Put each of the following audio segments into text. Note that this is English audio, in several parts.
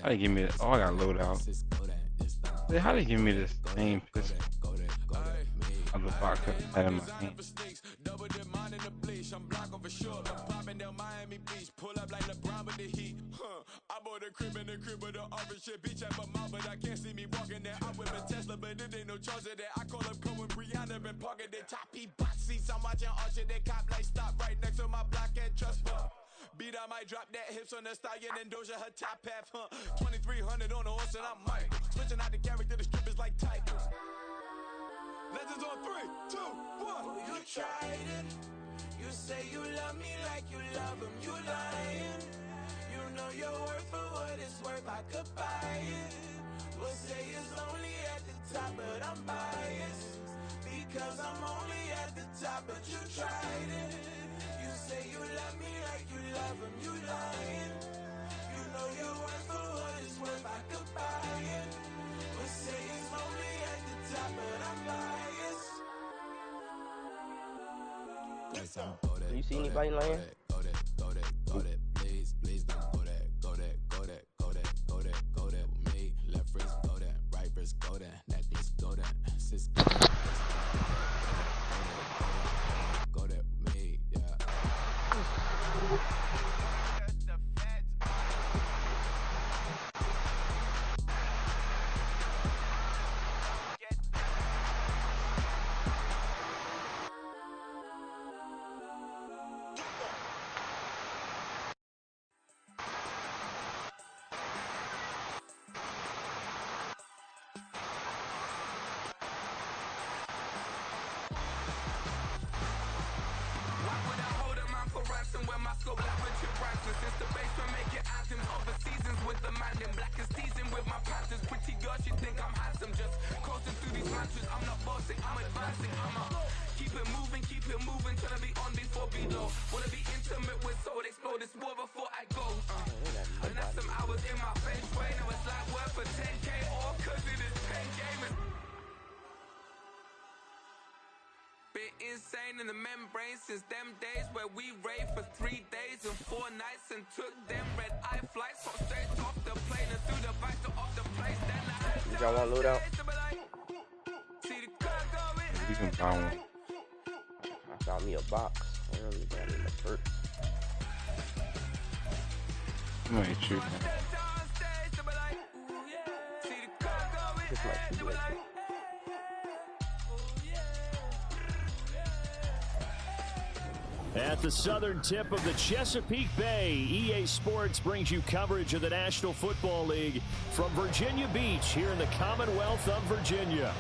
How they give me this? Oh, I got load out. How they give me this same pistol? Of the box I had in my hand. I bought a crib with the orange shit. Beach at my mouth, but I can't see me walking there. I'm with a Tesla, but it ain't no charge of that. I call up Cohen, Brianna, been parking their choppy bot seats. I'm watching Archer, they cop like stop right next to my block at Trust Bar. Beat, I might drop that hips on the stallion and Doja her top half, 2300 on the horse and I'm Mike. Switching out the character, the strippers like Tigers. Legends on 3, 2, 1. Oh, you tried it. You say you love me like you love him. You lying. You know your worth for what it's worth. I could buy it. We'll say it's lonely at the top, but I'm biased because I'm only at the top. But you tried it. You say you love me like you love him. You lying. You know your worth for what it's worth. I could buy it. We'll say it's lonely at the top, but I'm biased. You see anybody lying? Please, please don't go that, go that, go that, go that, go that, go that with me. Left wrist, go that, right wrist, go that, necklace, go that, sis, go that, go that with me, yeah. Insane in the membrane since them days where we raved for 3 days and 4 nights and took them red eye flights from straight off the plane and through the back door of the place. Then I had Did y'all want load out? You can buy one. I found me a box. I don't really got it in the purse. I'm gonna shoot him. This might be like At the southern tip of the Chesapeake Bay, EA Sports brings you coverage of the National Football League from Virginia Beach here in the Commonwealth of Virginia.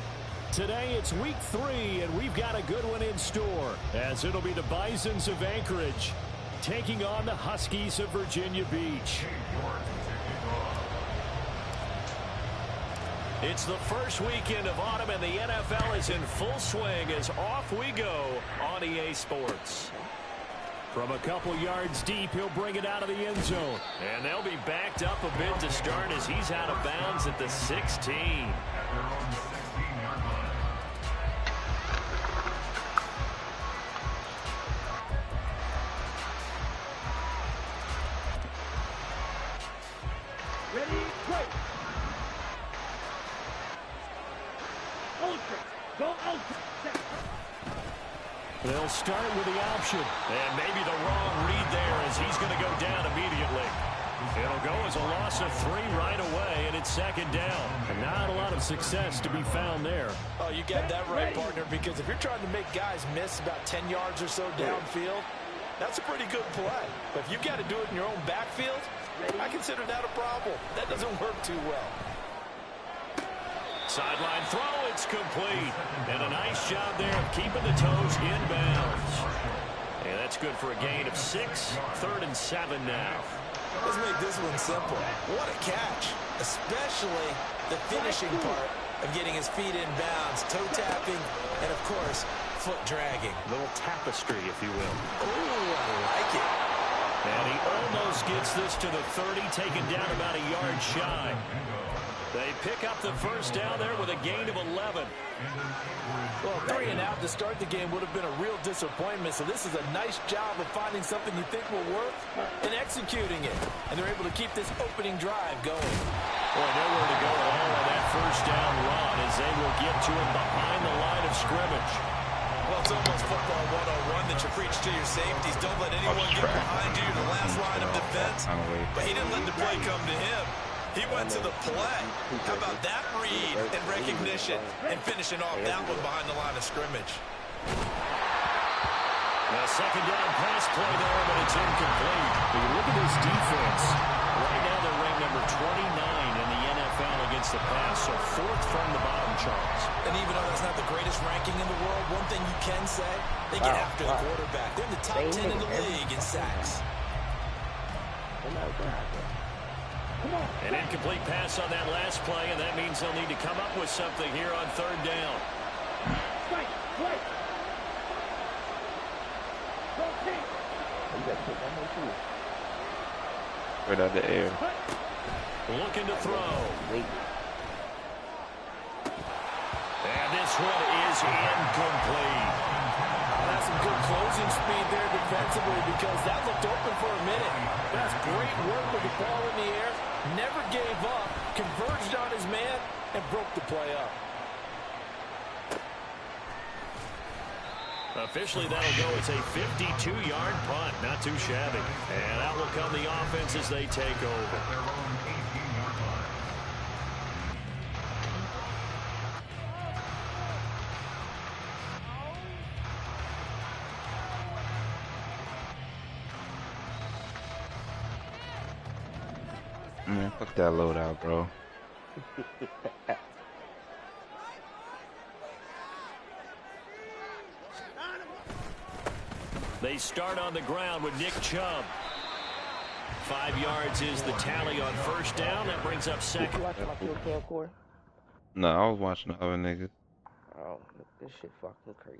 Today it's week 3, and we've got a good one in store, as it'll be the Bisons of Anchorage taking on the Huskies of Virginia Beach. It's the first weekend of autumn, and the NFL is in full swing as off we go on EA Sports. From a couple yards deep, he'll bring it out of the end zone. And they'll be backed up a bit to start as he's out of bounds at the 16. Ready, go! Ultra! Go ultra! They'll start with the option. And maybe the wrong read there as he's going to go down immediately. It'll go as a loss of 3 right away, and it's second down. And not a lot of success to be found there. Oh, you got that right, partner, because if you're trying to make guys miss about 10 yards or so downfield, that's a pretty good play. But if you've got to do it in your own backfield, I consider that a problem. That doesn't work too well. Sideline throw, it's complete. And a nice job there of keeping the toes in bounds. And that's good for a gain of 6, 3rd and 7 now. Let's make this one simple. What a catch, especially the finishing part of getting his feet in bounds, toe tapping, and of course, foot dragging. A little tapestry, if you will. Oh, I like it. And he almost gets this to the 30, taken down about a yard shy. They pick up the first down there with a gain of 11. Well, 3 and out to start the game would have been a real disappointment, so this is a nice job of finding something you think will work and executing it. And they're able to keep this opening drive going. Boy, nowhere to go at all on that first down run as they will get to him behind the line of scrimmage. Well, it's almost football 101 that you preach to your safeties. Don't let anyone get behind you, the last line of defense. But he didn't let the play come to him. He went to the play. How about that read and recognition and finishing off that one behind the line of scrimmage? A second down pass play there, but it's incomplete. When you look at this defense, right now they're ranked number 29 in the NFL against the pass, so 4th from the bottom, Charles. And even though that's not the greatest ranking in the world, one thing you can say, they get after the quarterback. They're in the top 10 in the league in sacks. An incomplete pass on that last play, and that means they'll need to come up with something here on 3rd down. Right out the air. Looking to throw. And this one is incomplete. That's some good closing speed there defensively because that looked open for a minute. That's great work with the ball in the air. Never gave up, converged on his man, and broke the play up. Officially, that'll go as a 52-yard punt. Not too shabby. And out will come the offense as they take over. Man, fuck that loadout, bro. They start on the ground with Nick Chubb. 5 yards is the tally on first down. That brings up second. You watching my kill core? No, I was watching the other niggas. Oh, this shit fucking crazy.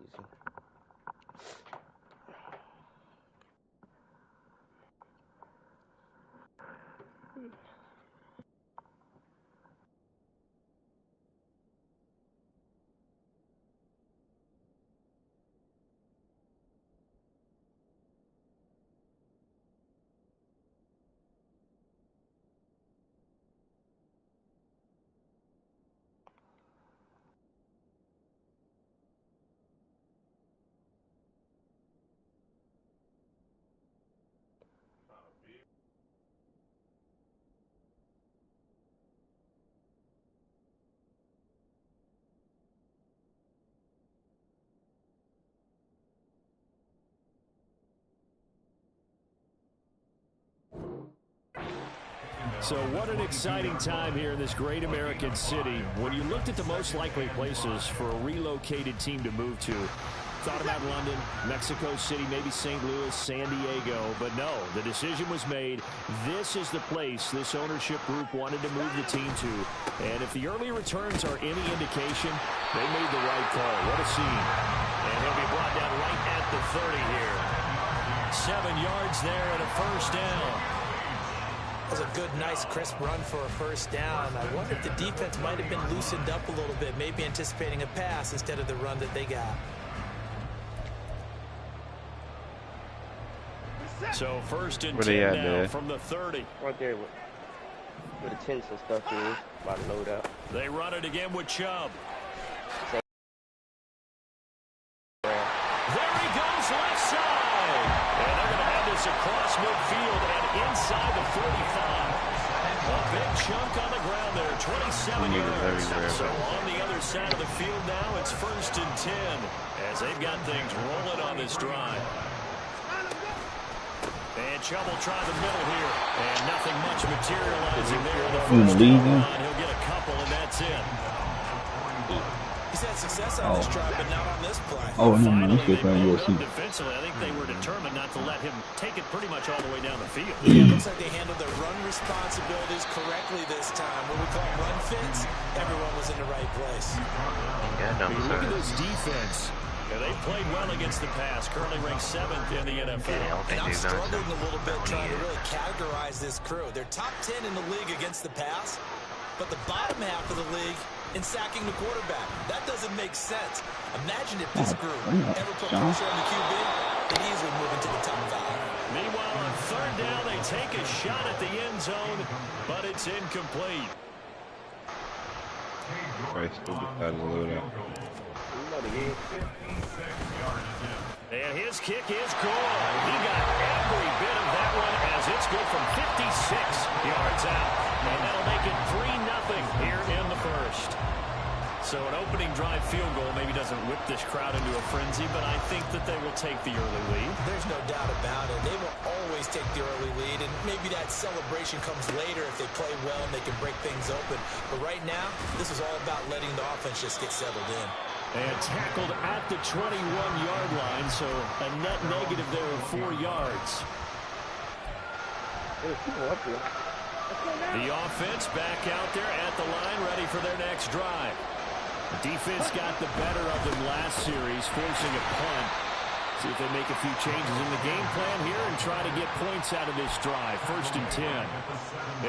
So what an exciting time here in this great American city. When you looked at the most likely places for a relocated team to move to, thought about London, Mexico City, maybe St. Louis, San Diego, but no, the decision was made. This is the place this ownership group wanted to move the team to. And if the early returns are any indication, they made the right call. What a scene. And he'll be brought down right at the 30 here. 7 yards there and a first down. That was a good, nice, crisp run for a first down. I wonder if the defense might have been loosened up a little bit, maybe anticipating a pass instead of the run that they got. So first and 10 now from the 30. Right there where the tents and stuff is, about to load up. They run it again with Chubb. There he goes left side. And they're going to have this across midfield and inside the 45. A big chunk on the ground there, 27 yards. So on the other side of the field now, it's first and 10 as they've got things rolling on this drive. And Chubb will try the middle here. And nothing much materializing there. The first down, he'll get a couple, and that's it. He's had success on this drive, but not on this play. Oh, no, Finally, he's good playing UFC. Defensively, I think they were determined not to let him take it pretty much all the way down the field. Yeah, it looks like they handled their run responsibilities correctly this time. What we call run fits, everyone was in the right place. Look at this defense. Yeah, they played well against the pass. Currently ranked 7th in the NFL. And I'm struggling a little bit trying to really categorize this crew. They're top 10 in the league against the pass, but the bottom half of the league in sacking the quarterback. That doesn't make sense. Imagine if this group ever put pressure on the QB, they'd easily move into the top 5. Meanwhile, on third down, they take a shot at the end zone, but it's incomplete. Right, still decided to load out. And his kick is good. He got every bit of that one as it's good from 56 yards out. And that'll make it 3-0 here in the first. So an opening drive field goal maybe doesn't whip this crowd into a frenzy, but I think that they will take the early lead. There's no doubt about it. They will always take the early lead, and maybe that celebration comes later if they play well and they can break things open. But right now, this is all about letting the offense just get settled in. And tackled at the 21-yard line, so a net negative there of 4 yards. The offense back out there at the line, ready for their next drive. The defense got the better of them last series, forcing a punt. See if they make a few changes in the game plan here and try to get points out of this drive. 1st and 10.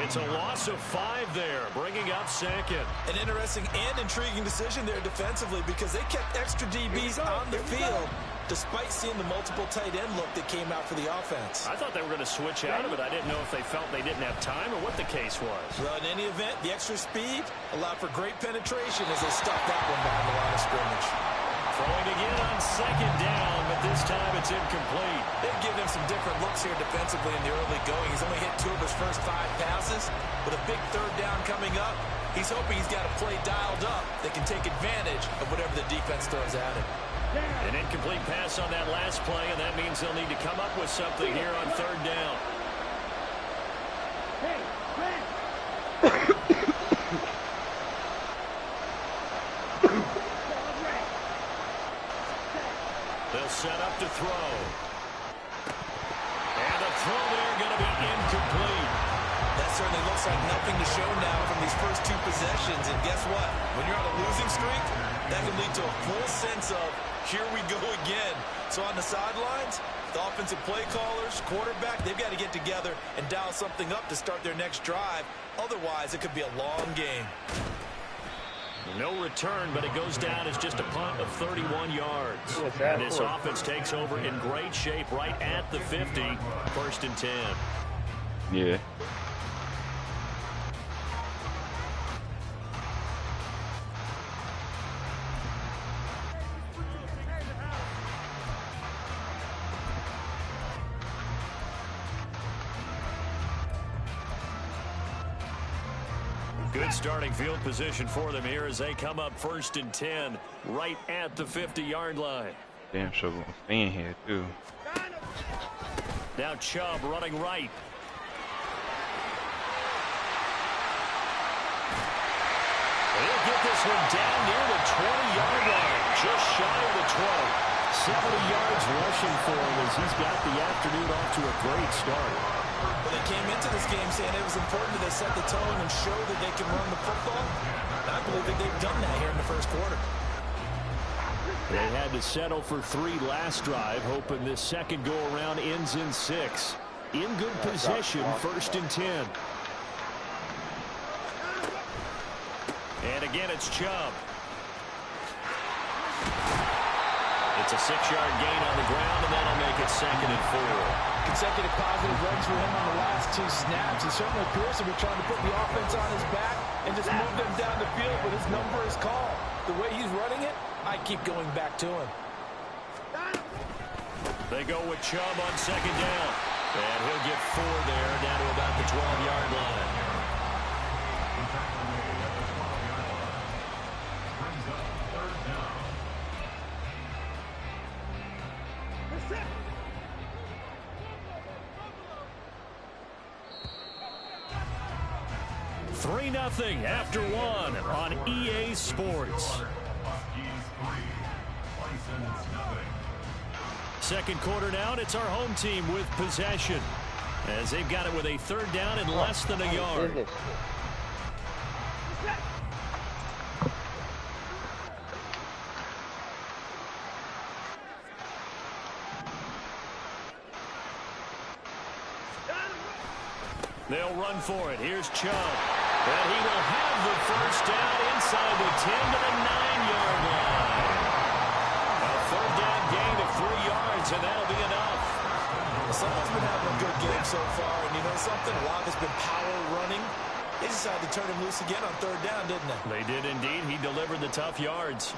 It's a loss of 5 there, bringing up 2nd. An interesting and intriguing decision there defensively because they kept extra DBs on the field despite seeing the multiple tight end look that came out for the offense. I thought they were going to switch out of it. I didn't know if they felt they didn't have time or what the case was. Well, in any event, the extra speed allowed for great penetration as they stuffed that one behind the line of scrimmage. Throwing again on 2nd down, but this time it's incomplete. They've given him some different looks here defensively in the early going. He's only hit 2 of his first 5 passes. With a big 3rd down coming up, he's hoping he's got a play dialed up that can take advantage of whatever the defense throws at him. An incomplete pass on that last play, and that means they'll need to come up with something here on 3rd down. They'll set up to throw. And the throw there going to be incomplete. That certainly looks like nothing to show now from these first 2 possessions. And guess what? When you're on a losing streak, that can lead to a full sense of, here we go again. So on the sidelines, the offensive play callers, quarterback, they've got to get together and dial something up to start their next drive. Otherwise, it could be a long game. No return, but it goes down as just a punt of 31 yards. And this offense takes over in great shape right at the 50. 1st and 10. Yeah. Good starting field position for them here as they come up 1st and 10 right at the 50-yard line. Damn sure gonna stay in here too. Now Chubb running right. He'll get this one down near the 20-yard line, just shy of the 20. 70 yards rushing for him as he's got the afternoon off to a great start. Well, they came into this game saying it was important that they set the tone and show that they can run the football. I believe that they've done that here in the first quarter. They had to settle for 3 last drive, hoping this second go-around ends in 6. In good possession, 1st and 10. And again, it's Chubb. It's a 6-yard gain on the ground, and that'll make it 2nd and 4. Consecutive positive runs for him on the last 2 snaps. He certainly appears to be trying to put the offense on his back and just move them down the field, but his number is called. The way he's running it, I keep going back to him. They go with Chubb on 2nd down. And he'll get 4 there, down to about the 12-yard line. Three 3-0 after 1 on EA Sports. Second quarter now, and it's our home team with possession as they've got it with a 3rd down and less than a yard. They'll run for it. Here's Chubb. And he will have the first down inside the 10 to the 9-yard line. A third down gain of 3 yards, and that'll be enough. Someone's been having a good game so far, and you know something? A lot has been power running. They decided to turn him loose again on third down, didn't they? They did indeed. He delivered the tough yards.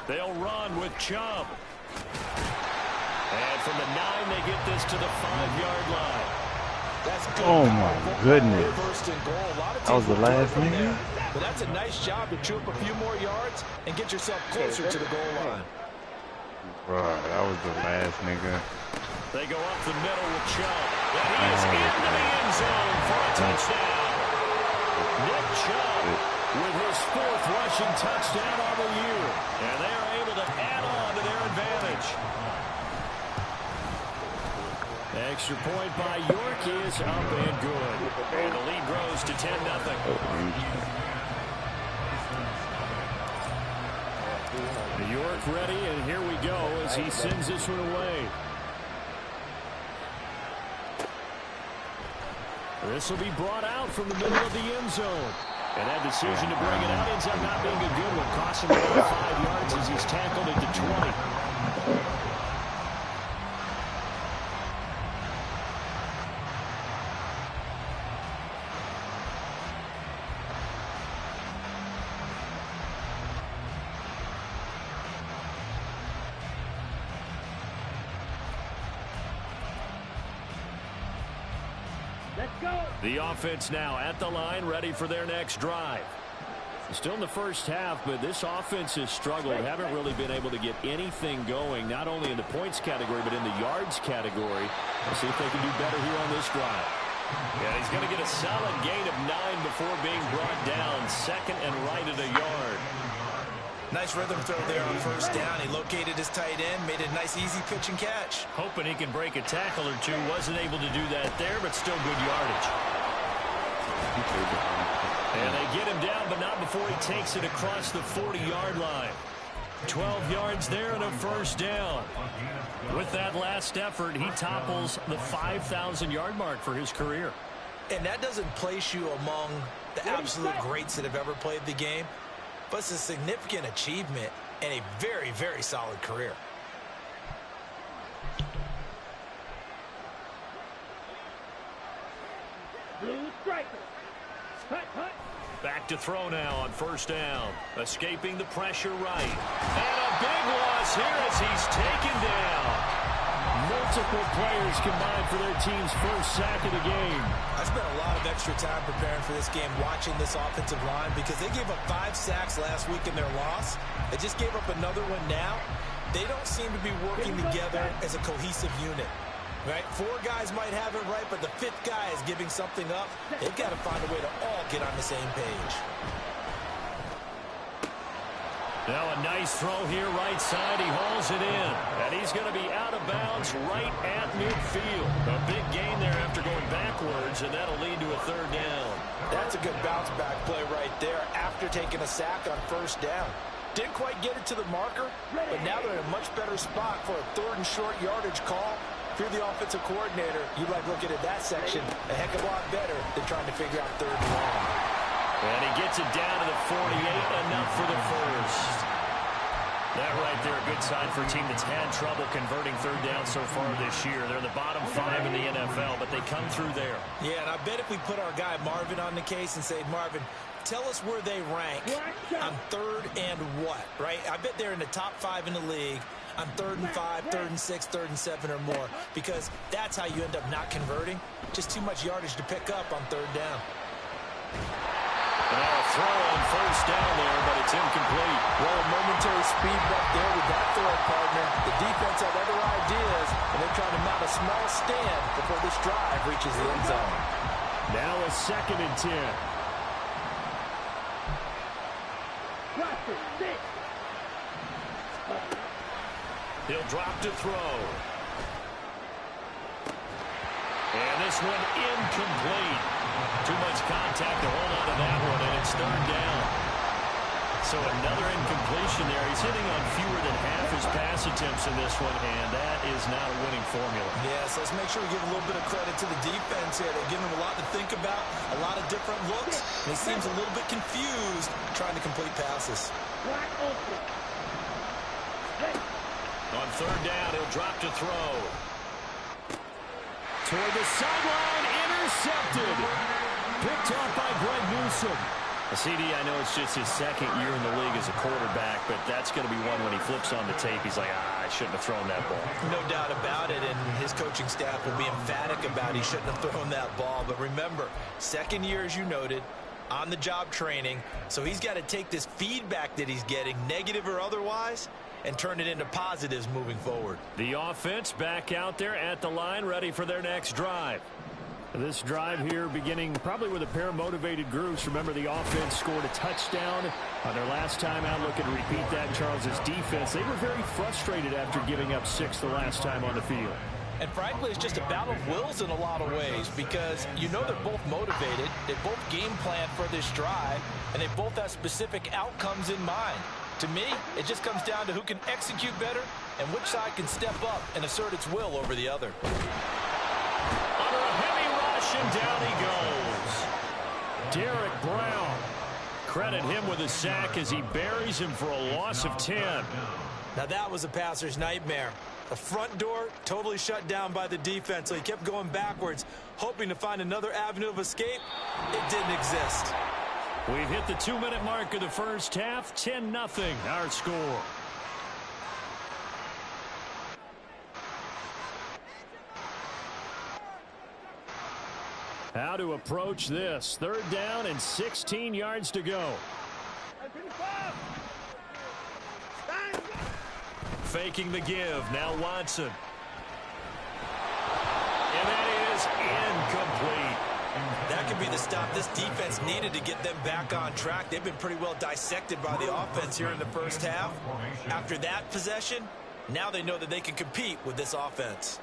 They'll run with Chubb. And from the 9, they get this to the 5-yard line. That's good. Oh, my goodness. First and goal. A lot of That was the teams will last run from nigga? there. But that's a nice job to chew up a few more yards and get yourself closer to the goal line. Bro, that was the last nigga. They go up the middle with Chubb. And he is into the end zone for a touchdown. Nick Chubb with his 4th rushing touchdown on the year. And they are able to add on to their advantage. Extra point by York is up and good. And the lead grows to 10-0. York ready, and here we go as he sends this one away. This will be brought out from the middle of the end zone. And that decision to bring it out ends up not being a good one. Costs him about 5 yards as he's tackled at the 20. The offense now at the line, ready for their next drive. Still in the first half, but this offense has struggled. Haven't really been able to get anything going, not only in the points category, but in the yards category. We'll see if they can do better here on this drive. Yeah, he's going to get a solid gain of 9 before being brought down. 2nd and right at a yard. Nice rhythm throw there on first down. He located his tight end, made it a nice, easy pitch and catch. Hoping he can break a tackle or two. Wasn't able to do that there, but still good yardage. And they get him down, but not before he takes it across the 40-yard line. 12 yards there and a first down. With that last effort, he topples the 5,000-yard mark for his career. And that doesn't place you among the absolute greats that have ever played the game, but it's a significant achievement and a very, very solid career. Blue striker. Hut, hut. Back to throw now on first down. Escaping the pressure right. And a big loss here as he's taken down. Multiple players combined for their team's first sack of the game. I spent a lot of extra time preparing for this game, watching this offensive line, because they gave up 5 sacks last week in their loss. They just gave up another one now. They don't seem to be working together as a cohesive unit. Right? 4 guys might have it right, but the 5th guy is giving something up. They've got to find a way to all get on the same page. Now a nice throw here right side. He hauls it in. And he's going to be out of bounds right at midfield. A big gain there after going backwards, and that'll lead to a third down. That's a good bounce back play right there after taking a sack on first down. Didn't quite get it to the marker, but now they're in a much better spot for a 3rd and short yardage call. If you're the offensive coordinator, you like looking at that section a heck of a lot better than trying to figure out 3rd and long. And he gets it down to the 48, enough for the first. That right there, a good sign for a team that's had trouble converting third down so far this year. They're in the bottom 5 in the NFL, but they come through there. Yeah, and I bet if we put our guy Marvin on the case and say, Marvin, tell us where they rank on 3rd and what, right? I bet they're in the top 5 in the league on 3rd and 5, 3rd and 6, 3rd and 7 or more, because that's how you end up not converting. Just too much yardage to pick up on 3rd down. Now a throw on first down there, but it's incomplete. Well, a momentary speed bump there with that throw, partner. The defense had other ideas, and they're trying to mount a small stand before this drive reaches the end zone. Now a 2nd and 10. He'll drop to throw. And this one incomplete. Too much contact to hold on to that one, and it's 3rd down. So another incompletion there. He's hitting on fewer than half his pass attempts in this one, and that is not a winning formula. Yes, let's make sure we give a little bit of credit to the defense here. They're giving him a lot to think about, a lot of different looks, and he seems a little bit confused trying to complete passes. On third down, he'll drop to throw. Toward the sideline, intercepted. Picked off by Greg Newsome. CD, I know it's just his second year in the league as a quarterback, but that's going to be one when he flips on the tape. He's like, I shouldn't have thrown that ball. No doubt about it, and his coaching staff will be emphatic about he shouldn't have thrown that ball. But remember, second year, as you noted, on-the-job training, so he's got to take this feedback that he's getting, negative or otherwise, and turn it into positives moving forward. The offense back out there at the line, ready for their next drive. This drive here beginning probably with a pair of motivated groups. Remember, the offense scored a touchdown on their last time out. Looking to repeat that. Charles's defense, they were very frustrated after giving up 6 the last time on the field. And frankly, it's just a battle of wills in a lot of ways, because you know they're both motivated, they both game plan for this drive, and they both have specific outcomes in mind. To me, it just comes down to who can execute better and which side can step up and assert its will over the other. Under a heavy rush, and down he goes. Derek Brown. Credit him with a sack as he buries him for a loss of 10. Now that was a passer's nightmare. The front door totally shut down by the defense, so he kept going backwards, hoping to find another avenue of escape. It didn't exist. We've hit the 2-minute mark of the first half. 10-0 our score. How to approach this. Third down and 16 yards to go. Faking the give. Now Watson. And that is incomplete. That could be the stop this defense needed to get them back on track. They've been pretty well dissected by the offense here in the first half. After that possession, now they know that they can compete with this offense.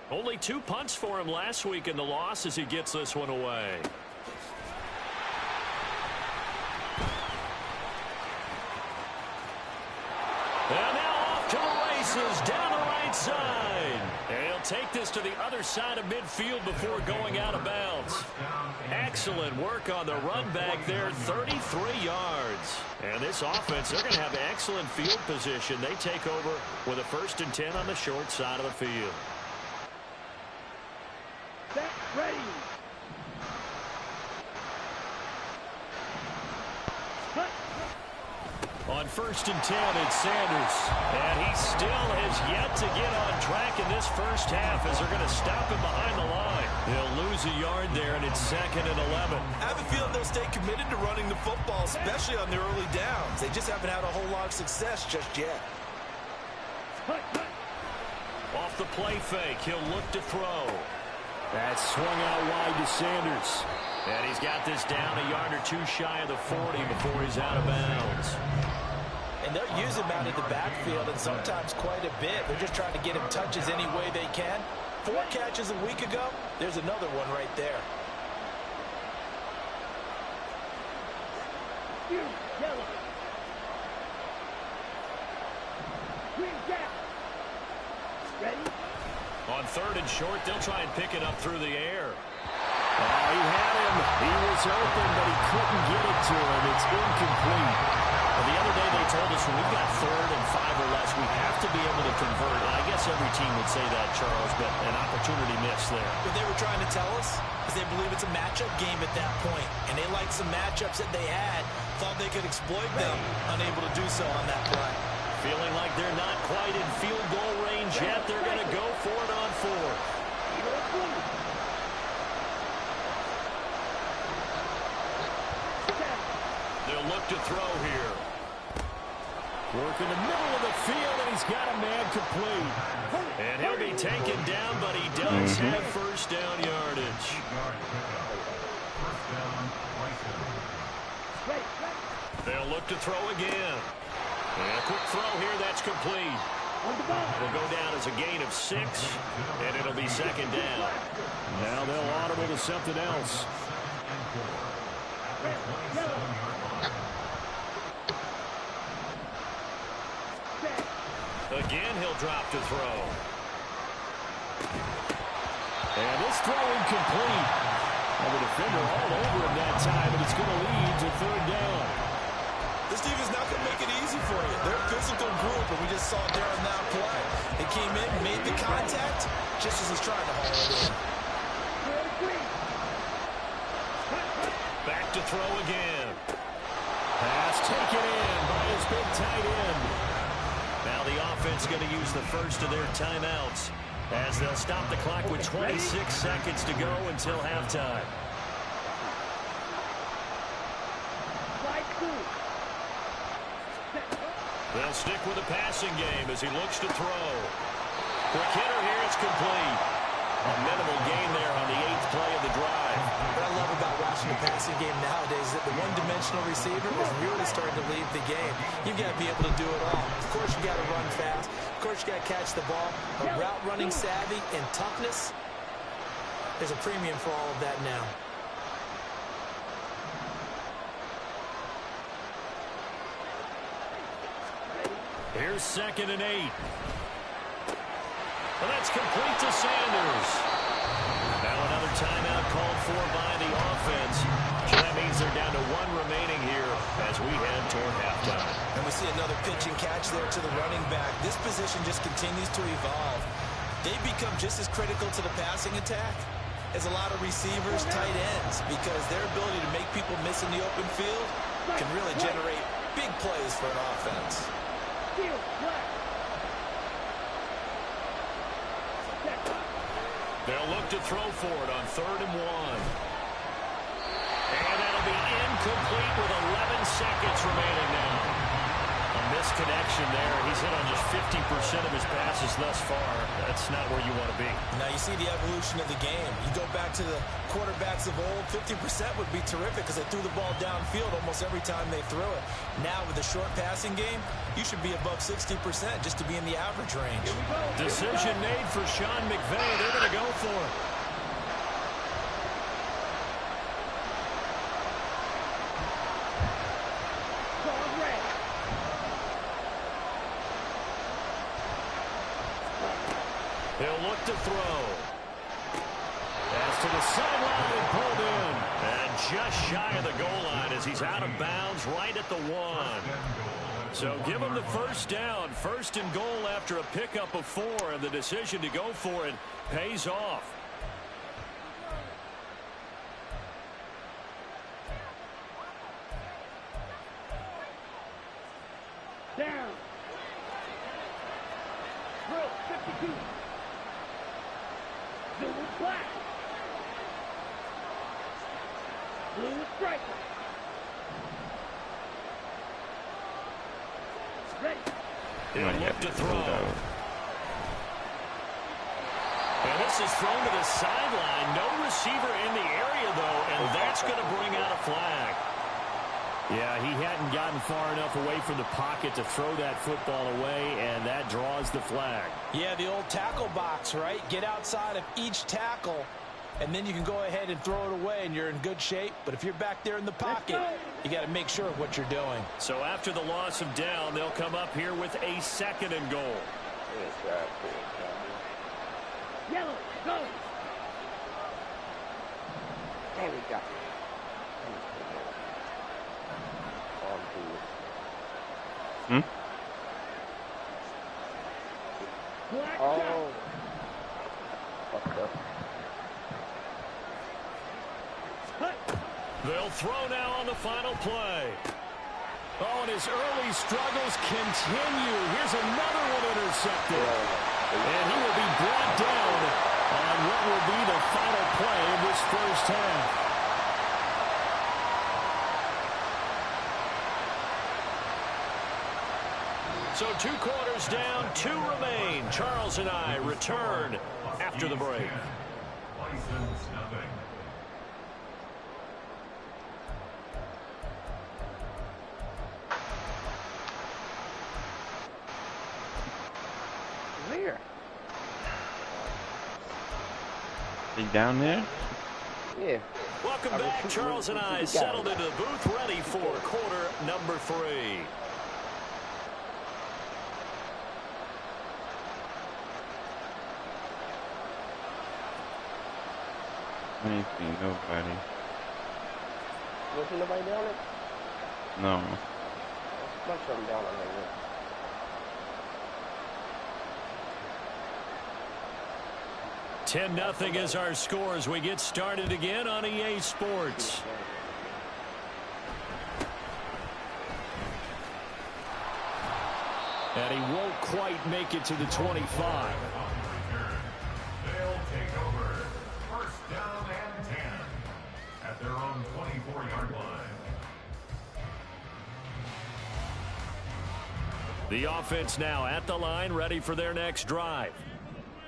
Only 2 punts for him last week in the loss as he gets this one away. And now off to the races down the right side. And he'll take this to the other side of midfield before going out of bounds. Excellent work on the run back there, 33 yards. And this offense, they're going to have excellent field position. They take over with a 1st and 10 on the short side of the field. Set, ready. On 1st and 10, it's Sanders. And he still has yet to get on track in this first half as they're going to stop him behind the line. He'll lose a yard there, and it's 2nd and 11. I have a feeling they'll stay committed to running the football, especially on the early downs. They just haven't had a whole lot of success just yet. Off the play fake, he'll look to throw. That's swung out wide to Sanders. And he's got this down a yard or 2 shy of the 40 before he's out of bounds. And they'll use him out of the backfield, and sometimes quite a bit. They're just trying to get him touches any way they can. 4 catches a week ago, there's another one right there. Yellow. Green gap. Ready? On 3rd and short, they'll try and pick it up through the air. Oh, he had him. He was open, but he couldn't get it to him. It's incomplete. Well, the other day they told us when we've got 3rd and 5 or less, we have to be able to convert. And I guess every team would say that, Charles, but an opportunity missed there. What they were trying to tell us is they believe it's a matchup game at that point, and they liked some matchups that they had, thought they could exploit them, unable to do so on that play. Feeling like they're not quite in field goal range yet, they're going to go for it on 4th. They'll look to throw here. Work in the middle of the field, and he's got a man complete. And he'll be taken down, but he does have 1st down yardage. They'll look to throw again. And a quick throw here, that's complete. Will go down as a gain of 6, and it'll be second down. Now they'll audible to something else. Again, he'll drop to throw. And this throw incomplete. And the defender all over him that time, and it's going to lead to third down. This team is not going to make it easy for you. They're a physical group, and we just saw it there on that play. They came in, made the contact, just as he's trying to haul it in. Back to throw again. Pass taken in by his big tight end. Now the offense going to use the first of their timeouts as they'll stop the clock with 26 seconds to go until halftime. They'll stick with the passing game as he looks to throw. Quick hitter here, it's complete. A minimal gain there on the 8th play of the drive. What I love about watching the passing game nowadays is that the one-dimensional receiver is really starting to lead the game. You've got to be able to do it all. Of course, you got to run fast. Of course, you got to catch the ball. But route running savvy and toughness, there's a premium for all of that now. Here's 2nd and 8. Well, that's complete to Sanders. Now another timeout called for by the offense. So that means they're down to 1 remaining here as we head toward halftime. And we see another pitch and catch there to the running back. This position just continues to evolve. They become just as critical to the passing attack as a lot of receivers, tight ends, because their ability to make people miss in the open field can really generate big plays for an offense. They'll look to throw for it on 3rd and 1. And that'll be incomplete with 11 seconds remaining now. A misconnection there. He's hit on just 50% of his passes thus far. That's not where you want to be. Now you see the evolution of the game. You go back to the quarterbacks of old, 50% would be terrific because they threw the ball downfield almost every time they threw it. Now with the short passing game, you should be above 60% just to be in the average range. Decision made for Sean McVay. They're going to go for it. He'll look to throw. Pass to the sideline and pulled in. And just shy of the goal line as he's out of bounds right at the 1. So give him the first down. 1st and goal after a pickup of 4. And the decision to go for it pays off. Down. Drill 52. Blue is black. Blue is striker. Ready. He'll look to throw. And this is thrown to the sideline. No receiver in the area, though, and that's going to bring out a flag. Yeah, he hadn't gotten far enough away from the pocket to throw that football away, and that draws the flag. Yeah, the old tackle box, right? Get outside of each tackle, and then you can go ahead and throw it away, and you're in good shape. But if you're back there in the pocket, you got to make sure of what you're doing. So after the loss of down, they'll come up here with a 2nd and goal. Yellow, go. There we go. Hmm? Black Oh. Fucked up. cut. They'll throw now on the final play. Oh, and his early struggles continue. Here's another one intercepted. And he will be brought down on what will be the final play of this first half. So 2 quarters down, 2 remain. Charles and I return after the break. Where? He down there? Yeah. Welcome back. Charles and I settled into the booth, ready for quarter number 3. I ain't seen nobody. You don't see nobody down there? No. There's a bunch of them down on there. 10-0 is our score as we get started again on EA Sports. And he won't quite make it to the 25. They'll take over. First down and 10 at their own 24-yard line. The offense now at the line, ready for their next drive.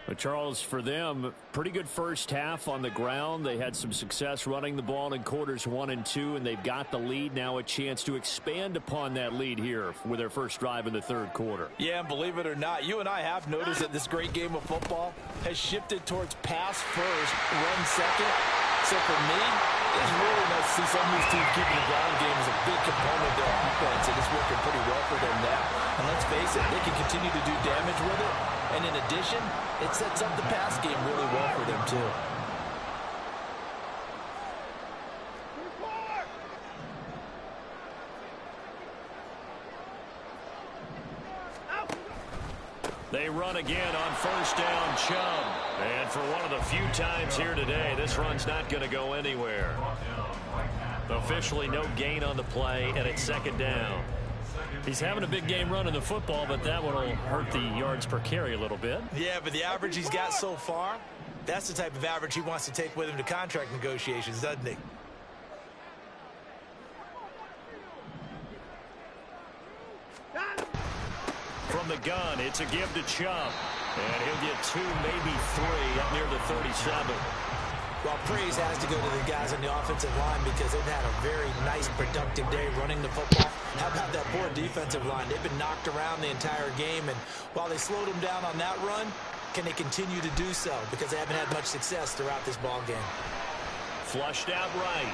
But Charles, for them, pretty good first half on the ground. They had some success running the ball in quarters 1 and 2, and they've got the lead. Now a chance to expand upon that lead here with their first drive in the third quarter. Yeah, and believe it or not, you and I have noticed that this great game of football has shifted towards pass first, run second. So for me, it's really nice to see some of these teams keeping the ground game as a big component of their offense, and it's working pretty well for them now. And let's face it, they can continue to do damage with it. And in addition, it sets up the pass game really well for them, too. They run again on first down, Chubb. And for one of the few times here today, this run's not going to go anywhere. Officially no gain on the play, and it's second down. He's having a big game running the football, but that one will hurt the yards per carry a little bit. Yeah, but the average he's got so far, that's the type of average he wants to take with him to contract negotiations, doesn't he? From the gun, it's a give to Chubb. And he'll get 2, maybe 3 up near the 37. Well, praise has to go to the guys on the offensive line because they've had a very nice, productive day running the football. How about that poor defensive line? They've been knocked around the entire game, and while they slowed them down on that run, can they continue to do so? Because they haven't had much success throughout this ball game. Flushed out right.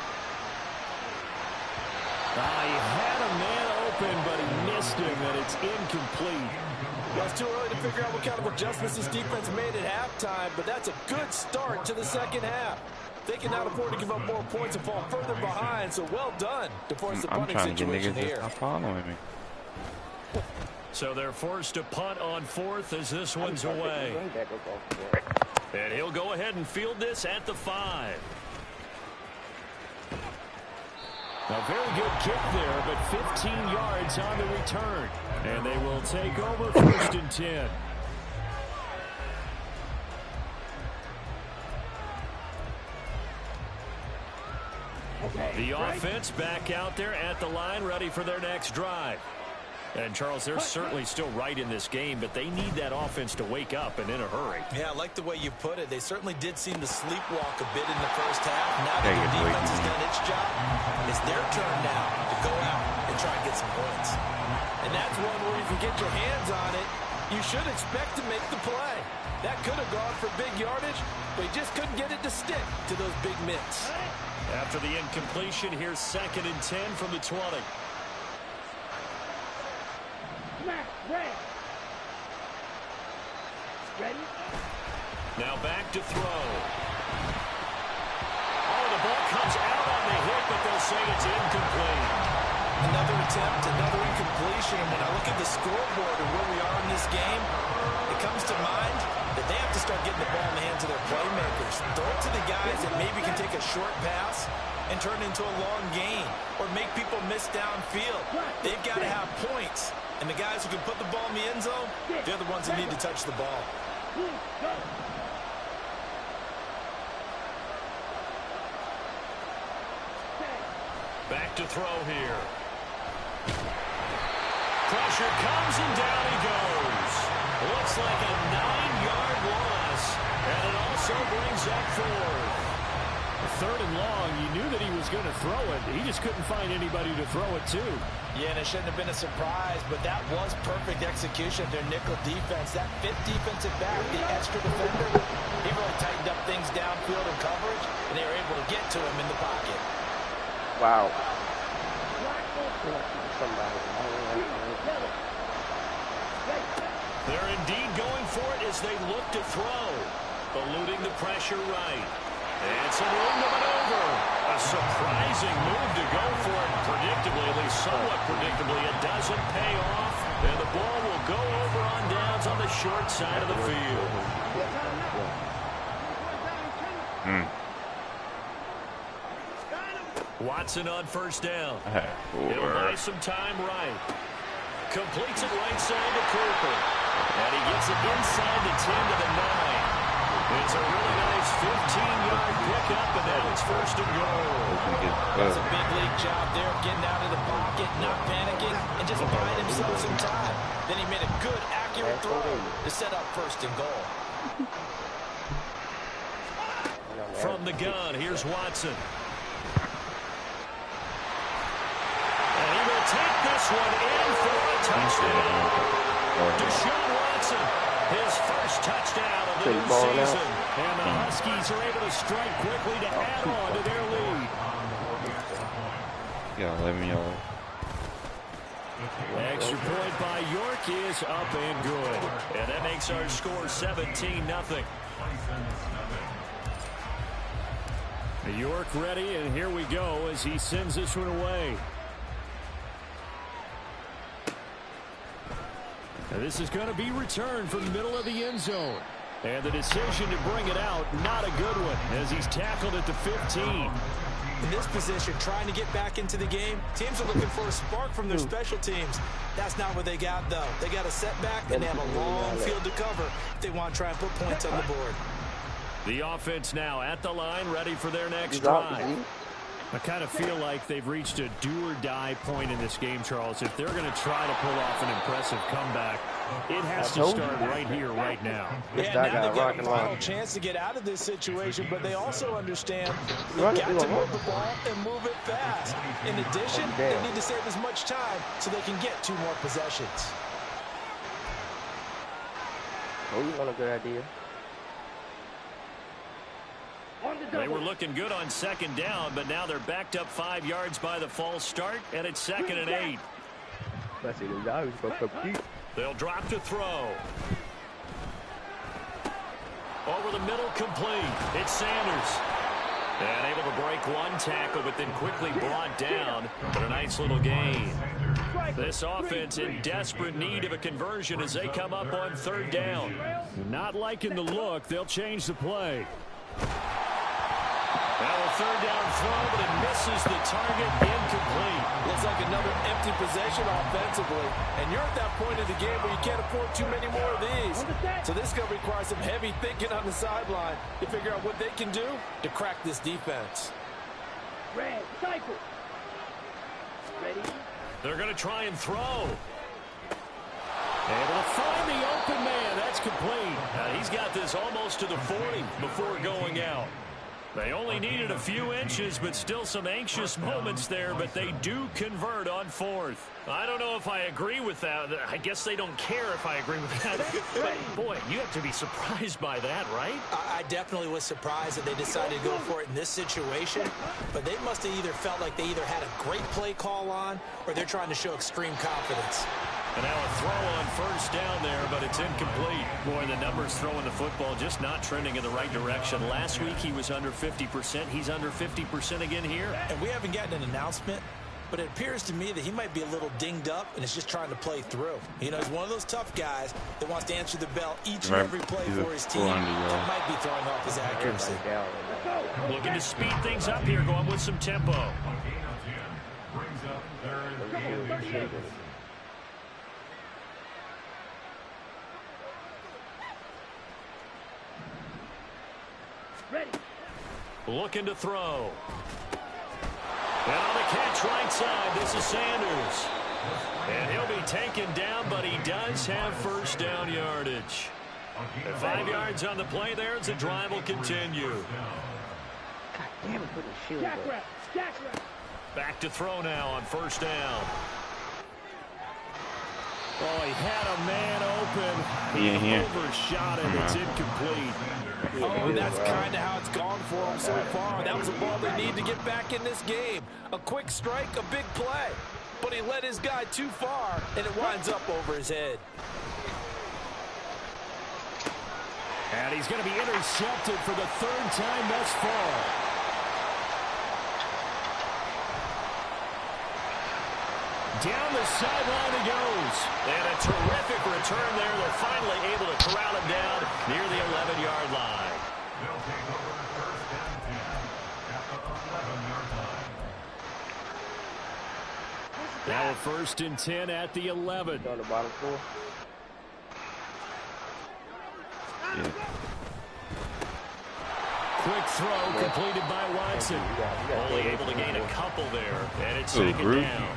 He had a man open, but he missed him, and it's incomplete. Well, it's too early to figure out what kind of adjustments this defense made at halftime, but that's a good start to the second half. They cannot afford to give up more points and fall further behind, so well done to force the punting situation here. Stop following me. So they're forced to punt on fourth as this one's away. And he'll go ahead and field this at the 5. A very good kick there, but 15 yards on the return. And they will take over first and 10. The offense back out there at the line, ready for their next drive. And, Charles, they're certainly still right in this game, but they need that offense to wake up and in a hurry. Yeah, I like the way you put it. They certainly did seem to sleepwalk a bit in the first half. Now that their defense has done its job, it's their turn now to go out and try and get some points. And that's one where if you get your hands on it, you should expect to make the play. That could have gone for big yardage, but he just couldn't get it to stick to those big mitts. After the incompletion, here's second and 10 from the 20. Ready? Now back to throw. Oh, the ball comes out on the hit, but they'll say it's incomplete. Another attempt, another incompletion. And when I look at the scoreboard and where we are in this game, it comes to mind that they have to start getting the ball in the hands of their playmakers. Throw it to the guys that maybe can take a short pass and turn it into a long gain or make people miss downfield. They've got to have points. And the guys who can put the ball in the end zone, they're the ones that need to touch the ball. Back to throw here. Pressure comes and down he goes. Looks like a 9-yard loss. And it also brings up fourth. Third and long, you knew that he was going to throw it. He just couldn't find anybody to throw it to. Yeah, and it shouldn't have been a surprise, but that was perfect execution of their nickel defense. That fifth defensive back, the extra defender, he really tightened up things downfield in coverage, and they were able to get to him in the pocket. Wow. They're indeed going for it as they look to throw. Eluding the pressure right. And some room to maneuver. A surprising move to go for it. Predictably, at least somewhat predictably, it doesn't pay off. And the ball will go over on downs on the short side of the field. Watson on first down. He'll buy some time right. Completes it right side to Cooper. And he gets it inside the 10 to the 9. It's a really nice 15-yard pickup, and now it's first and goal. That's a big league job there of getting out of the pocket, not panicking, and just buying himself some time. Then he made a good, accurate throw to set up first and goal. From the gun, here's Watson. And he will take this one in for a touchdown. Deshaun Watson, his first touchdown of the new season. And the Huskies are able to strike quickly to add on to their lead. Yeah, 11 yards. Extra point by York is up and good. And that makes our score 17-0. York ready, and here we go as he sends this one away. And this is going to be returned from the middle of the end zone. And the decision to bring it out, not a good one, as he's tackled at the 15. In this position, trying to get back into the game, teams are looking for a spark from their special teams. That's not what they got, though. They got a setback, and they have a long field to cover if they want to try and put points on the board. The offense now at the line, ready for their next drive. I kind of feel like they've reached a do-or-die point in this game, Charles. If they're going to try to pull off an impressive comeback, it has to start right here, right now. Yeah, now they've got a final chance to get out of this situation, but they also understand they've got to move the ball and move it fast. In addition, they need to save as much time so they can get 2 more possessions. Oh, you got a good idea. They were looking good on second down, but now they're backed up 5 yards by the false start, and it's 2nd and 8. They'll drop to throw. Over the middle, complete. It's Sanders. And able to break one tackle, but then quickly brought down. But a nice little gain. This offense in desperate need of a conversion as they come up on 3rd down. Not liking the look, they'll change the play. Now a 3rd down throw, but it misses the target, incomplete. Looks like another empty possession offensively. And you're at that point of the game where you can't afford too many more of these. So this is going to require some heavy thinking on the sideline to figure out what they can do to crack this defense. Red, cycle. Ready? They're going to try and throw. Able to find the open man. That's complete. He's got this almost to the 40 before going out. They only needed a few inches, but still some anxious moments there, but they do convert on 4th. I don't know if I agree with that. I guess they don't care if I agree with that. But, boy, you have to be surprised by that, right? I definitely was surprised that they decided to go for it in this situation, but they must have either felt like they either had a great play call on or they're trying to show extreme confidence. And now a throw on 1st down there, but it's incomplete. Boy, the numbers throwing the football just not trending in the right direction. Last week he was under 50%. He's under 50% again here. And we haven't gotten an announcement, but it appears to me that he might be a little dinged up and is just trying to play through. You know, he's one of those tough guys that wants to answer the bell each and every play for his team. Might be throwing off his accuracy. Looking to speed things up here, going with some tempo. Ready. Looking to throw. And on the catch right side, this is Sanders. And he'll be taken down, but he does have 1st down yardage. And 5 yards on the play there as the drive will continue. Damn it, put the shield Jack up. wrap. Jack wrap. Back to throw now on first down. Oh, he had a man open. He ain't here. Overshot it. It's incomplete. Oh, that's kind of how it's gone for him so far. That was a ball they need to get back in this game. A quick strike, a big play. But he led his guy too far, and it winds up over his head. And he's going to be intercepted for the third time thus far. Down the sideline he goes. And a terrific return there. They're finally able to corral him down near the 11-yard line. They'll take over first and 10 at the 11-yard line. Now a first and 10 at the 11. On the bottom floor. Yeah. Quick throw completed by Watson. Only able to gain a couple there. And it's Little second group. down.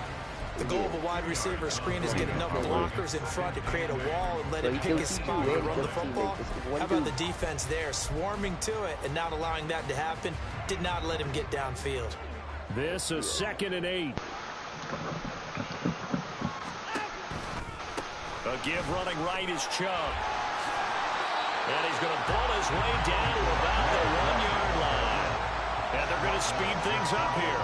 The goal of a wide receiver screen is get enough blockers in front to create a wall and let him pick his spot to run the football. How about the defense there, swarming to it and not allowing that to happen? Did not let him get downfield. This is 2nd and 8. A give running right is Chubb. And he's going to ball his way down to about the 1-yard line. And they're going to speed things up here.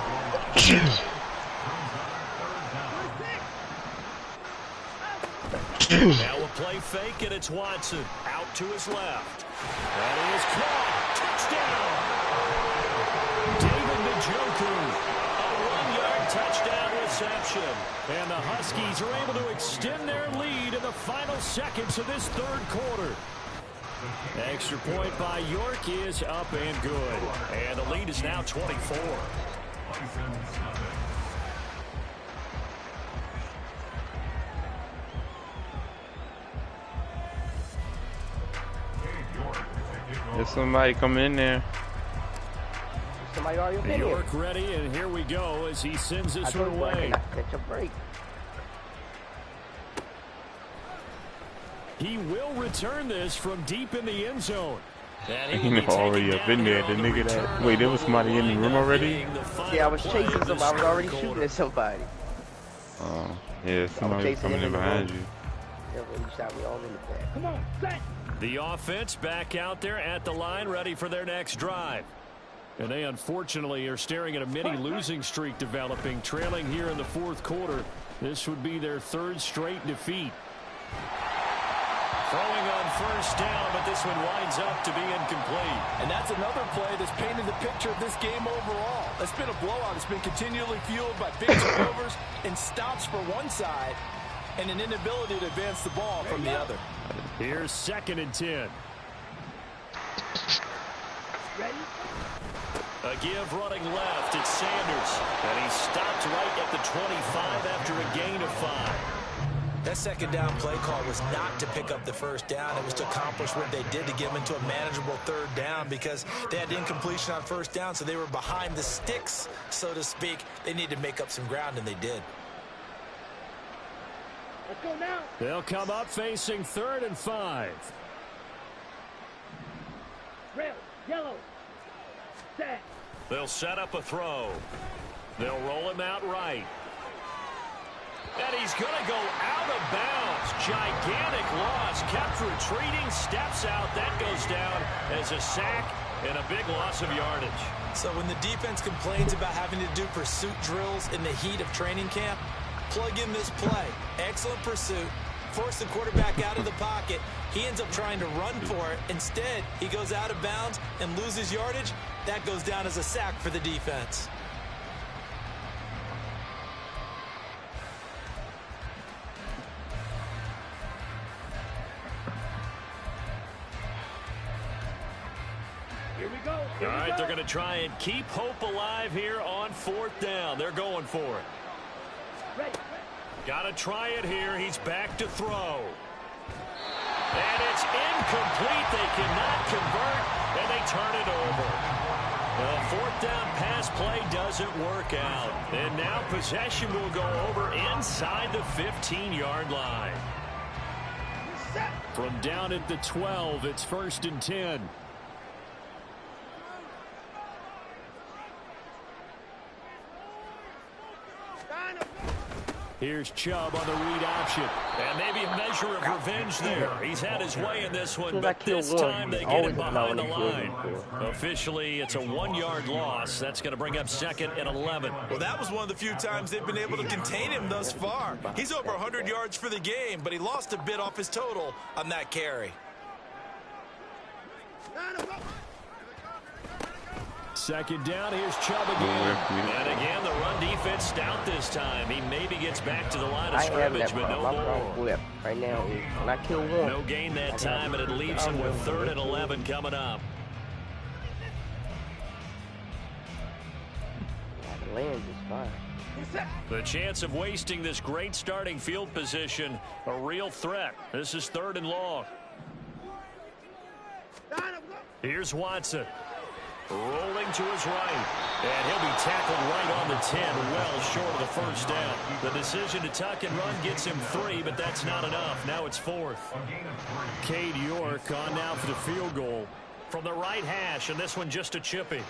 Now a play fake, and it's Watson out to his left. And he is caught. Touchdown! David Njoku, a 1-yard touchdown reception. And the Huskies are able to extend their lead in the final seconds of this third quarter. Extra point by York is up and good. And the lead is now 24. There's somebody coming in there. Somebody already up in here. York ready, and here we go as he sends this one I away. cannot catch a break. He will return this from deep in the end zone. He already up in there. The nigga that... Wait, there was somebody in the room already? Yeah, I was chasing somebody. I was already shooting at somebody. Oh, yeah, somebody was coming in behind you. Yeah, but he shot me all in the back. Come on, set. The offense back out there at the line, ready for their next drive. And they unfortunately are staring at a mini losing streak developing, trailing here in the fourth quarter. This would be their third straight defeat. Throwing on first down, but this one winds up to be incomplete. And that's another play that's painted the picture of this game overall. It's been a blowout. It's been continually fueled by big turnovers and stops for one side and an inability to advance the ball from the other. Here's 2nd and 10. Ready? A give running left. It's Sanders. And he stopped right at the 25 after a gain of 5. That second down play call was not to pick up the first down. It was to accomplish what they did to get them into a manageable third down because they had incompletion on first down, so they were behind the sticks, so to speak. They needed to make up some ground, and they did. Let's go now. They'll come up facing 3rd and 5. Red, yellow, set. They'll set up a throw. They'll roll him out right. And he's going to go out of bounds. Gigantic loss. Kept retreating. Steps out. That goes down as a sack and a big loss of yardage. So when the defense complains about having to do pursuit drills in the heat of training camp, plug in this play. Excellent pursuit. Force the quarterback out of the pocket. He ends up trying to run for it. Instead, he goes out of bounds and loses yardage. That goes down as a sack for the defense. Here we go. All right, they're going to try and keep hope alive here on 4th down. They're going for it. Ready. Got to try it here. He's back to throw. And it's incomplete. They cannot convert, and they turn it over. The 4th down pass play doesn't work out. And now possession will go over inside the 15-yard line. From down at the 12, it's 1st and 10. Here's Chubb on the read option. And maybe a measure of revenge there. He's had his way in this one, but this time they get him behind the line. Officially, it's a 1-yard loss. That's going to bring up 2nd and 11. Well, that was one of the few times they've been able to contain him thus far. He's over 100 yards for the game, but he lost a bit off his total on that carry. 2nd down, here's Chubb again. And again, the run defense stout this time. He maybe gets back to the line of scrimmage, but no more. Right now is when I kill one. No gain that time, and it leaves him with 3rd and 11 coming up. Land is fine. The chance of wasting this great starting field position, a real threat. This is 3rd and long. Here's Watson. Rolling to his right. And he'll be tackled right on the 10, well short of the first down. The decision to tuck and run gets him 3, but that's not enough. Now it's 4th. Cade York on now for the field goal from the right hash, and this one just a chippy.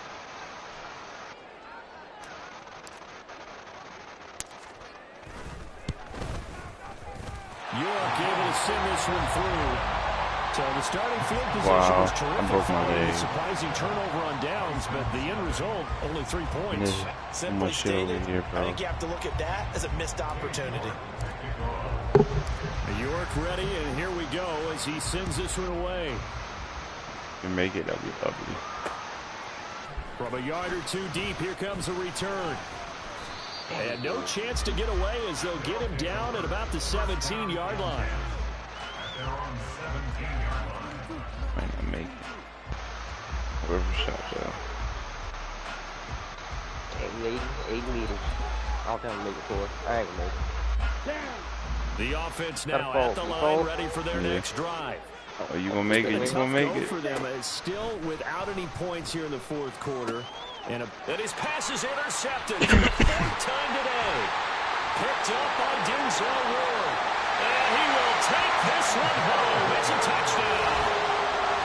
York able to send this one through. So the starting field position was terrific. A surprising turnover on downs, but the end result, only 3 points. Simply stated, I think you have to look at that as a missed opportunity. York ready, and here we go as he sends this one away. You make it, that'd be lovely. From a yard or 2 deep, here comes a return. And no chance to get away as they'll get him down at about the 17-yard line. Might not make it. Whoever shot that. 8 meters. I'll tell him to make it for us. I ain't gonna make it. The offense now at the line, ready for their next drive. Oh, you gonna make it? You gonna make it? For them, it's still without any points here in the 4th quarter. And his pass is intercepted for the 4th time today. Picked up by Denzel Ward. And he will take this one home. It's a touchdown.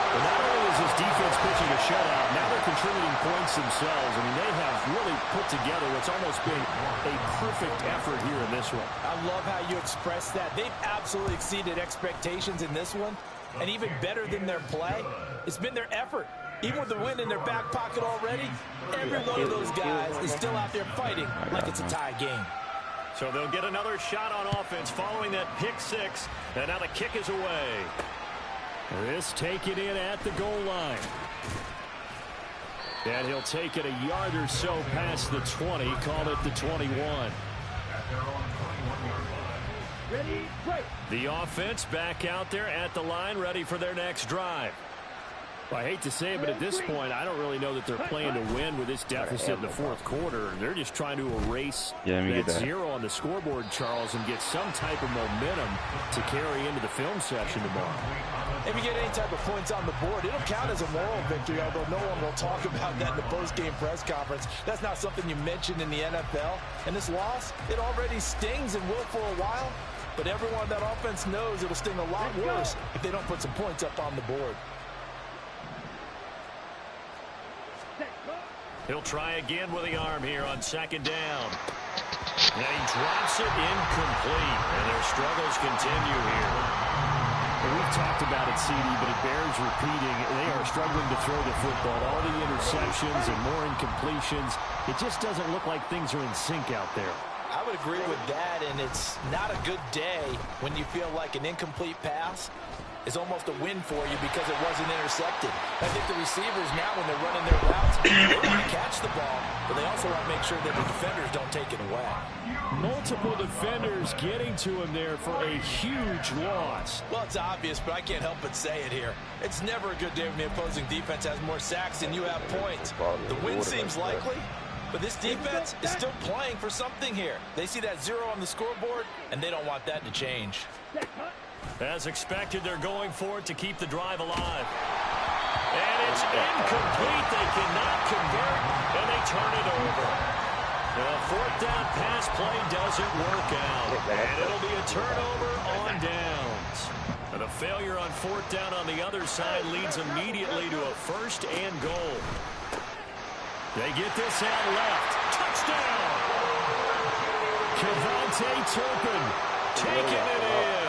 But not only is this defense pitching a shutout, now they're contributing points themselves. I mean, they have really put together what's almost been a perfect effort here in this one. I love how you express that. They've absolutely exceeded expectations in this one. And even better than their play, it's been their effort. Even with the win in their back pocket already, every one of those guys is still out there fighting like it's a tie game. So they'll get another shot on offense following that pick 6. And now the kick is away. This taken in at the goal line. And he'll take it a yard or so past the 20, call it the 21. Ready, break. The offense back out there at the line, ready for their next drive. Well, I hate to say it, but at this point, I don't really know that they're playing to win with this deficit in the 4th quarter. They're just trying to erase that 0 on the scoreboard, Charles, and get some type of momentum to carry into the film session tomorrow. If you get any type of points on the board, it'll count as a moral victory, although no one will talk about that in the post-game press conference. That's not something you mentioned in the NFL. And this loss, it already stings and will for a while. But everyone that offense knows it'll sting a lot worse if they don't put some points up on the board. He'll try again with the arm here on 2nd down. And he drops it incomplete. And their struggles continue here. And we've talked about it, CD, but it bears repeating. They are struggling to throw the football. All the interceptions and more incompletions. It just doesn't look like things are in sync out there. I would agree with that, and it's not a good day when you feel like an incomplete pass is almost a win for you because it wasn't intercepted. I think the receivers now, when they're running their routes, they want to catch the ball, but they also want to make sure that the defenders don't take it away. Multiple defenders getting to him there for a huge loss. Well, it's obvious, but I can't help but say it here. It's never a good day when the opposing defense has more sacks than you have points. The win seems likely, but this defense is still playing for something here. They see that 0 on the scoreboard, and they don't want that to change. As expected, they're going for it to keep the drive alive. And it's incomplete. They cannot convert, and they turn it over. The 4th down pass play doesn't work out, and it'll be a turnover on downs. And a failure on 4th down on the other side leads immediately to a 1st and goal. They get this out left. Touchdown! KaVontae Turpin taking it in.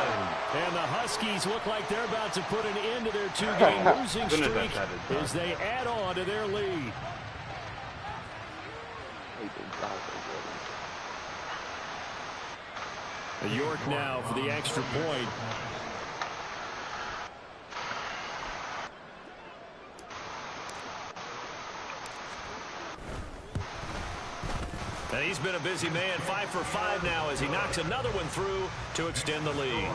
And the Huskies look like they're about to put an end to their 2-game losing streak as they add on to their lead. York now for the extra point. And he's been a busy man, 5 for 5 now as he knocks another one through to extend the lead.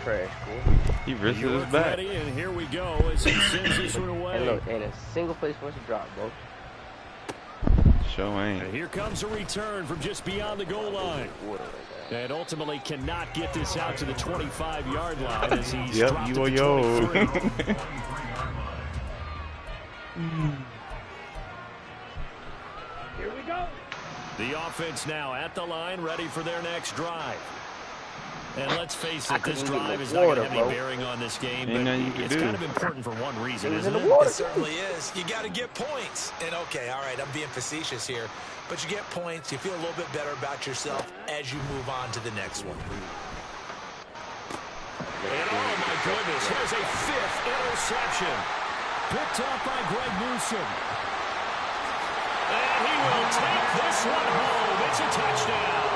Trash, he risked his back. And here we go as he sends this one away. And look, and a single place for us to drop, bro. Show ain't. And here comes a return from just beyond the goal line. And ultimately cannot get this out to the 25-yard line as he's dropped at the 23. Here we go. The offense now at the line, ready for their next drive. And let's face it, this drive is not going to have any bearing on this game, but it's kind of important for one reason, isn't it? It certainly is. You got to get points. And, okay, all right, I'm being facetious here, but you get points, you feel a little bit better about yourself as you move on to the next one. And, oh, my goodness, here's a 5th interception. Picked off by Greg Newsome. And he will take this one home. It's a touchdown.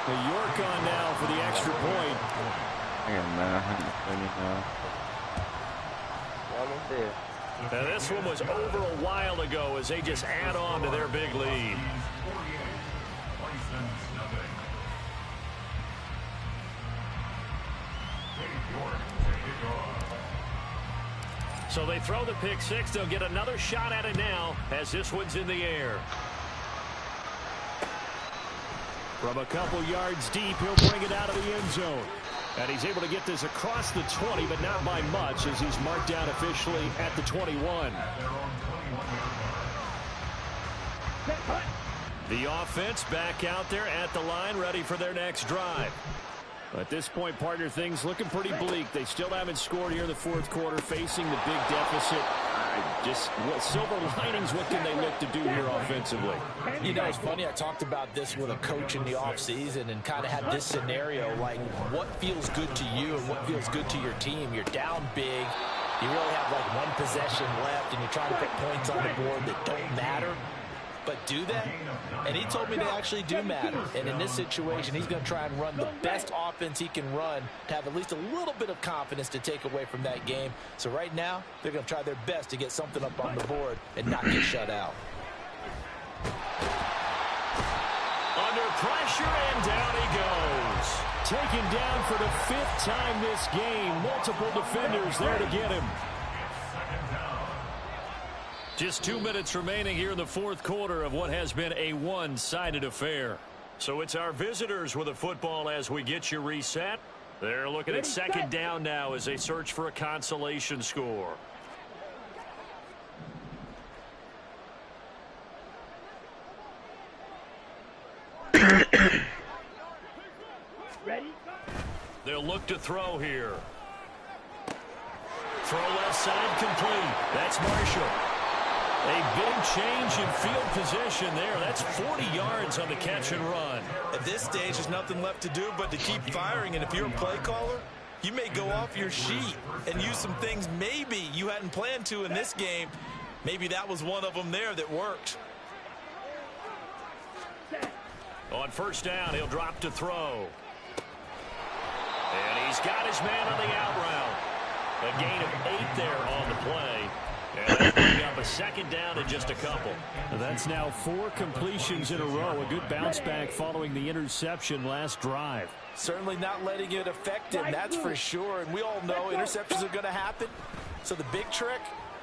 The York on now for the extra point. I got 920 now. Almost there. Now this one was over a while ago as they just add on to their big lead. So they throw the pick six. They'll get another shot at it now as this one's in the air. From a couple yards deep, he'll bring it out of the end zone. And he's able to get this across the 20, but not by much as he's marked down officially at the 21. The offense back out there at the line, ready for their next drive. At this point, partner, things looking pretty bleak. They still haven't scored here in the fourth quarter, facing the big deficit. Just silver linings, what can they look to do here offensively? You know, it's funny, I talked about this with a coach in the offseason and kind of had this scenario, like what feels good to you and what feels good to your team. You're down big, you really have like one possession left, and you're trying to put points on the board that don't matter. But do they? And he told me they actually do matter. And in this situation, he's going to try and run the best offense he can run to have at least a little bit of confidence to take away from that game. So right now, they're going to try their best to get something up on the board and not get shut out. Under pressure, and down he goes. Taken down for the 5th time this game. Multiple defenders there to get him. Just 2 minutes remaining here in the fourth quarter of what has been a one-sided affair. So it's our visitors with the football as we get you reset. They're looking at second down now as they search for a consolation score. Ready? They'll look to throw here. Throw left side complete. That's Marshall. A big change in field position there. That's 40 yards on the catch and run. At this stage, there's nothing left to do but to keep firing. And if you're a play caller, you may go off your sheet and use some things maybe you hadn't planned to in this game. Maybe that was one of them there that worked. On first down, he'll drop to throw. And he's got his man on the out route. A gain of 8 there on the play. And that'll bring up a second down in just a couple. That's now 4 completions in a row. A good bounce back following the interception last drive. Certainly not letting it affect him, that's for sure. And we all know interceptions are going to happen. So the big trick,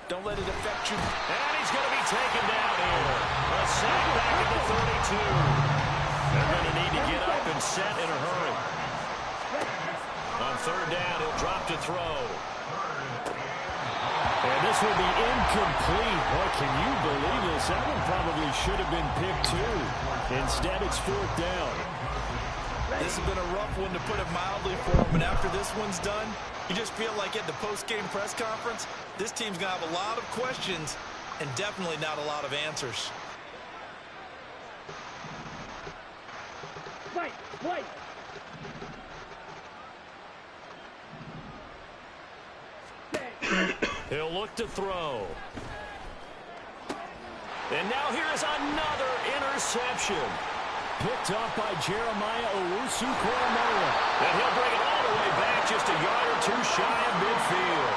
don't let it affect you. And he's going to be taken down here. A sack back at the 32. They're going to need to get up and set in a hurry. On third down, he'll drop to throw. And this will be incomplete. Boy, can you believe this? That one probably should have been picked too. Instead, it's fourth down. This has been a rough one, to put it mildly, for him. And after this one's done, you just feel like at the post-game press conference, this team's going to have a lot of questions and definitely not a lot of answers. Fight! Fight! He'll look to throw. And now here's another interception. Picked up by Jeremiah Owusu-Koramoah. And he'll bring it all the way back, just a yard or two shy of midfield.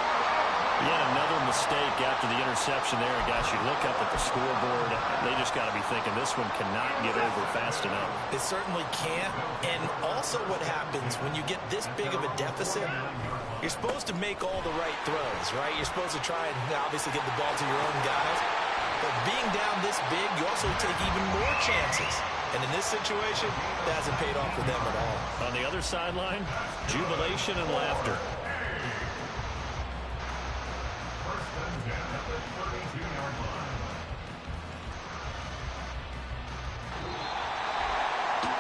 Yet another mistake after the interception there. And guys, you look up at the scoreboard, they just got to be thinking this one cannot get over fast enough. It certainly can't. And also what happens when you get this big of a deficit, you're supposed to make all the right throws, right? You're supposed to try and obviously get the ball to your own guys. But being down this big, you also take even more chances. And in this situation, that hasn't paid off for them at all. On the other sideline, jubilation and laughter.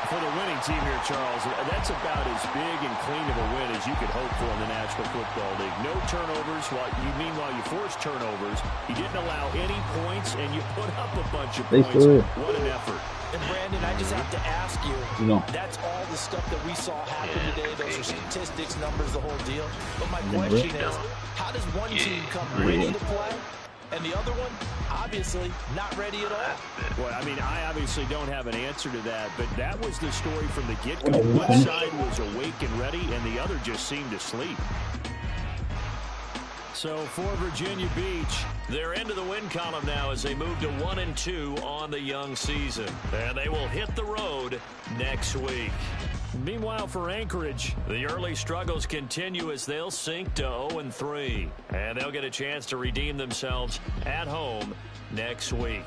For the winning team here, Charles, that's about as big and clean of a win as you could hope for in the National Football League. No turnovers. Meanwhile, you forced turnovers. You didn't allow any points, and you put up a bunch of points. What an effort. And, Brandon, I just have to ask you, that's all the stuff that we saw happen today. Those are statistics, numbers, the whole deal. But my question is, how does one team come ready to play, and the other one, obviously, not ready at all? Well, I mean, I obviously don't have an answer to that, but that was the story from the get-go. One side was awake and ready, and the other just seemed to sleep. So for Virginia Beach, they're into the win column now as they move to 1-2 on the young season. And they will hit the road next week. Meanwhile, for Anchorage, the early struggles continue as they'll sink to 0-3. And they'll get a chance to redeem themselves at home next week.